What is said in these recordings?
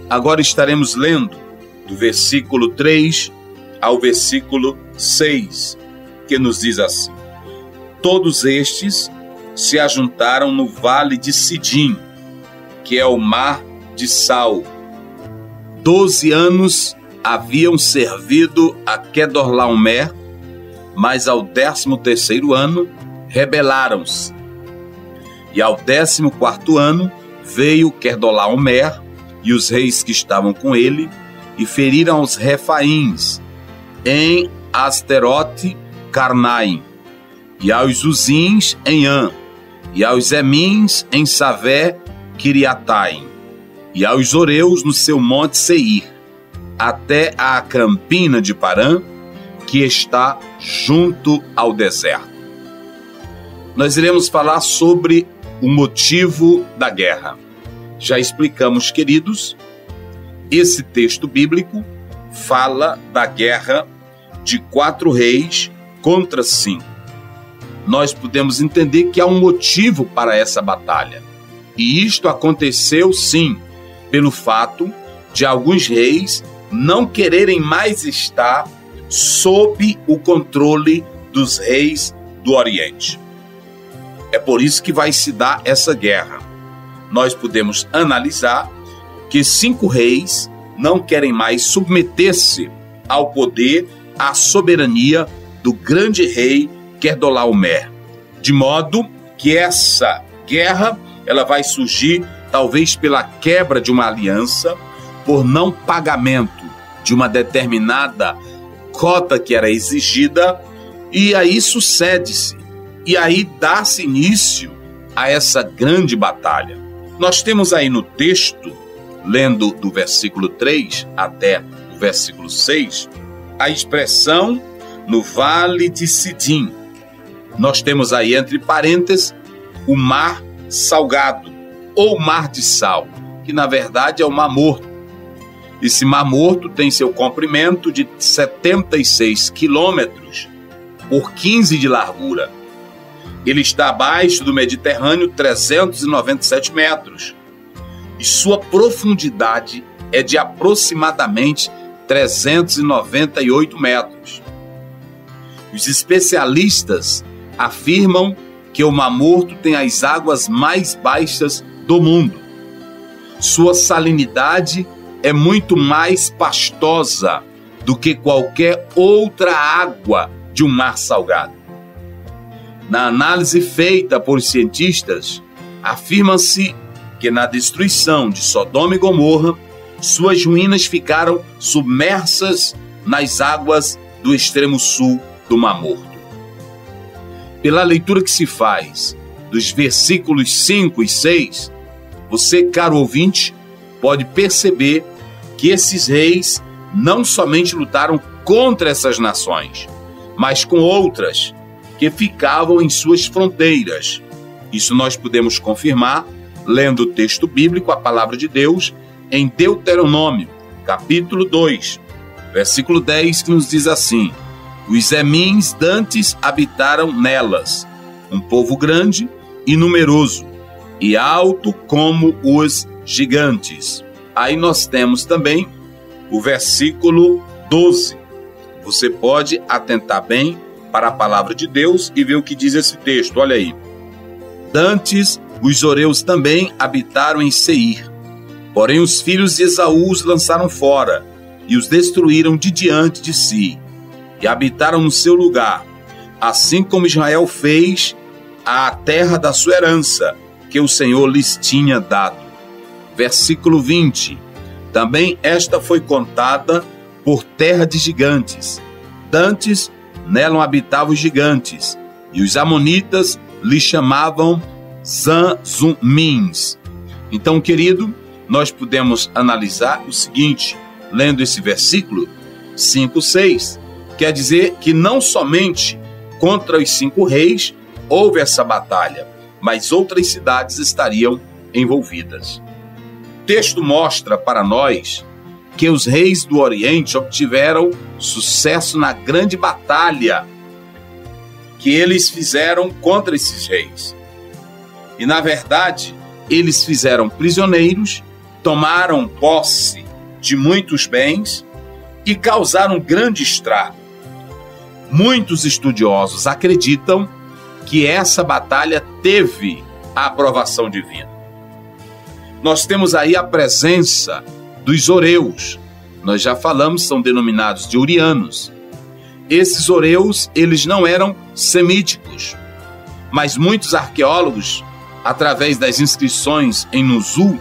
Agora estaremos lendo do versículo 3 ao versículo 6, que nos diz assim: Todos estes se ajuntaram no vale de Sidim, que é o mar de Sal. 12 anos haviam servido a Quedorlaomer, mas ao 13º ano rebelaram-se. E ao 14º ano veio Quedorlaomer e os reis que estavam com ele, e feriram os Refaíns em Asterote Carnaim, e aos Uzins em An, e aos Emins em Savé Kiriataim, e aos Oreus no seu monte Seir, até a campina de Parã, que está junto ao deserto. Nós iremos falar sobre o motivo da guerra. Já explicamos, queridos, esse texto bíblico fala da guerra de 4 reis contra 5. Nós podemos entender que há um motivo para essa batalha. E isto aconteceu, sim, pelo fato de alguns reis não quererem mais estar sob o controle dos reis do Oriente. É por isso que vai se dar essa guerra. Nós podemos analisar que 5 reis não querem mais submeter-se ao poder, à soberania do grande rei Quedorlaomer, de modo que essa guerra ela vai surgir talvez pela quebra de uma aliança, por não pagamento de uma determinada cota que era exigida, e aí sucede-se, e aí dá-se início a essa grande batalha. Nós temos aí no texto, lendo do versículo 3 até o versículo 6, a expressão no vale de Sidim. Nós temos aí entre parênteses o mar salgado, ou mar de sal, que na verdade é o Mar Morto. Esse Mar Morto tem seu comprimento de 76 quilômetros por 15 de largura. Ele está abaixo do Mediterrâneo, 397 metros. E sua profundidade é de aproximadamente 398 metros. Os especialistas afirmam que o Mar Morto tem as águas mais baixas do mundo. Sua salinidade é muito mais pastosa do que qualquer outra água de um mar salgado. Na análise feita por cientistas, afirma-se que na destruição de Sodoma e Gomorra, suas ruínas ficaram submersas nas águas do extremo sul do Mar Morto. Pela leitura que se faz dos versículos 5 e 6, você, caro ouvinte, pode perceber que esses reis não somente lutaram contra essas nações, mas com outras que ficavam em suas fronteiras. Isso nós podemos confirmar lendo o texto bíblico, a palavra de Deus, em Deuteronômio, capítulo 2, versículo 10, que nos diz assim: Os Emins dantes habitaram nelas, um povo grande e numeroso, e alto como os gigantes. Aí nós temos também o versículo 12. Você pode atentar bem para a palavra de Deus e ver o que diz esse texto. Olha aí. Dantes, os Oreus também habitaram em Seir. Porém os filhos de Esaú os lançaram fora e os destruíram de diante de si, e habitaram no seu lugar, assim como Israel fez à terra da sua herança, que o Senhor lhes tinha dado. Versículo 20. Também esta foi contada por terra de gigantes. Dantes nela habitavam os gigantes, e os amonitas lhe chamavam Zanzumins. Então, querido, nós podemos analisar o seguinte, lendo esse versículo 5, 6, quer dizer que não somente contra os 5 reis houve essa batalha, mas outras cidades estariam envolvidas. O texto mostra para nós que os reis do Oriente obtiveram sucesso na grande batalha que eles fizeram contra esses reis. E, na verdade, eles fizeram prisioneiros tomaram posse de muitos bens e causaram grande estrago. Muitos estudiosos acreditam que essa batalha teve a aprovação divina. Nós temos aí a presença dos horeus. Nós já falamos, são denominados de urianos. Esses horeus, eles não eram semíticos, mas muitos arqueólogos, através das inscrições em Nuzu,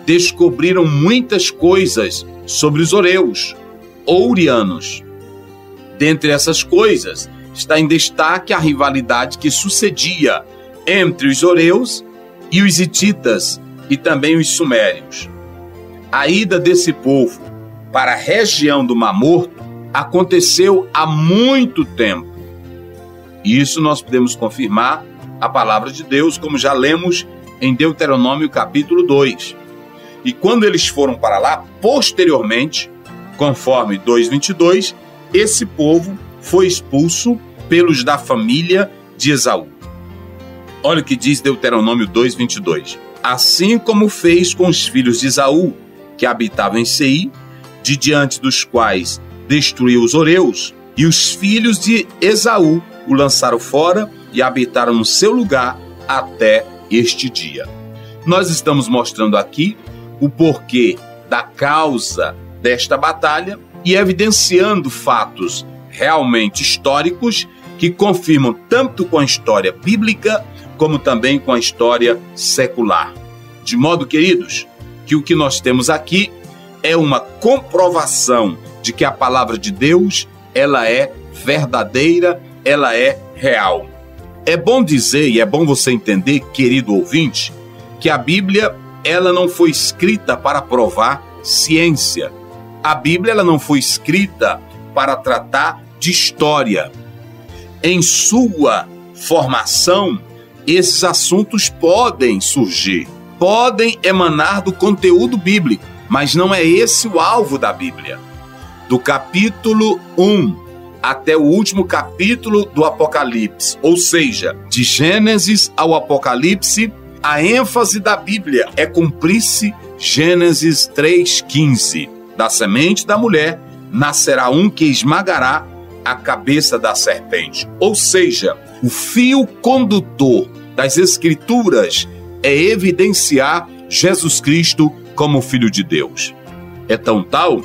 descobriram muitas coisas sobre os horeus ou urianos. Dentre essas coisas, está em destaque a rivalidade que sucedia entre os horeus e os hititas e também os sumérios. A ida desse povo para a região do Mar Morto aconteceu há muito tempo. Isso nós podemos confirmar a palavra de Deus, como já lemos em Deuteronômio capítulo 2. E quando eles foram para lá, posteriormente, conforme 2:22, esse povo foi expulso pelos da família de Esaú. Olha o que diz Deuteronômio 2:22. Assim como fez com os filhos de Esaú, que habitavam em Seir, de diante dos quais destruiu os horeus, e os filhos de Esaú o lançaram fora e habitaram no seu lugar até este dia. Nós estamos mostrando aqui o porquê da causa desta batalha e evidenciando fatos realmente históricos que confirmam tanto com a história bíblica como também com a história secular. De modo, queridos, que o que nós temos aqui é uma comprovação de que a palavra de Deus, ela é verdadeira, ela é real. É bom dizer e é bom você entender, querido ouvinte, que a Bíblia, ela não foi escrita para provar ciência. A Bíblia, ela não foi escrita para tratar de história. Em sua formação, esses assuntos podem surgir, podem emanar do conteúdo bíblico, mas não é esse o alvo da Bíblia. Do capítulo 1 até o último capítulo do Apocalipse, ou seja, de Gênesis ao Apocalipse, a ênfase da Bíblia é cumprir-se Gênesis 3:15. Da semente da mulher nascerá um que esmagará a cabeça da serpente. Ou seja, o fio condutor das Escrituras é evidenciar Jesus Cristo como Filho de Deus. É tão tal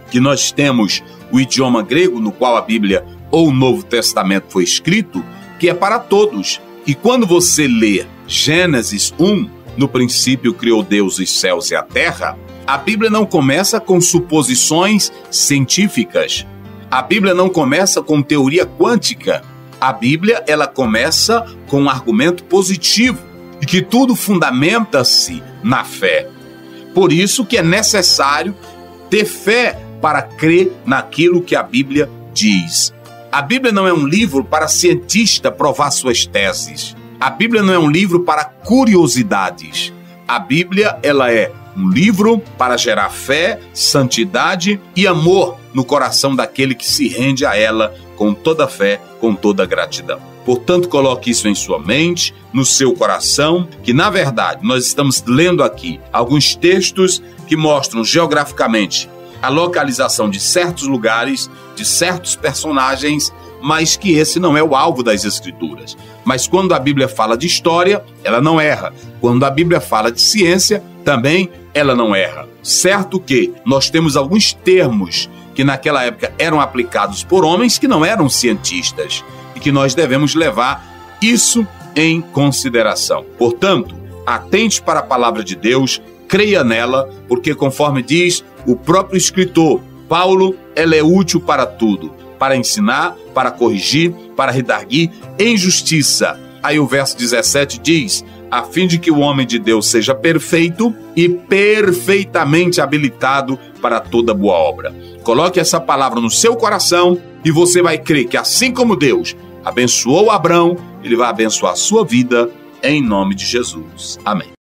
que nós temos o idioma grego no qual a Bíblia ou o Novo Testamento foi escrito, que é para todos. E quando você lê Gênesis 1, no princípio criou Deus os céus e a terra, a Bíblia não começa com suposições científicas. A Bíblia não começa com teoria quântica. A Bíblia, ela começa com um argumento positivo e que tudo fundamenta-se na fé. Por isso que é necessário ter fé para crer naquilo que a Bíblia diz. A Bíblia não é um livro para cientista provar suas teses. A Bíblia não é um livro para curiosidades. A Bíblia, ela é um livro para gerar fé, santidade e amor no coração daquele que se rende a ela com toda fé, com toda gratidão. Portanto, coloque isso em sua mente, no seu coração, que na verdade nós estamos lendo aqui alguns textos que mostram geograficamente a localização de certos lugares, de certos personagens, mas que esse não é o alvo das Escrituras. Mas quando a Bíblia fala de história, ela não erra. Quando a Bíblia fala de ciência, também ela não erra. Certo que nós temos alguns termos que naquela época eram aplicados por homens que não eram cientistas e que nós devemos levar isso em consideração. Portanto, atente para a palavra de Deus, creia nela, porque conforme diz o próprio escritor, Paulo, ela é útil para tudo, para ensinar, para corrigir, para redarguir em justiça. Aí o verso 17 diz, a fim de que o homem de Deus seja perfeito e perfeitamente habilitado para toda boa obra. Coloque essa palavra no seu coração e você vai crer que assim como Deus abençoou Abrão, ele vai abençoar a sua vida em nome de Jesus. Amém.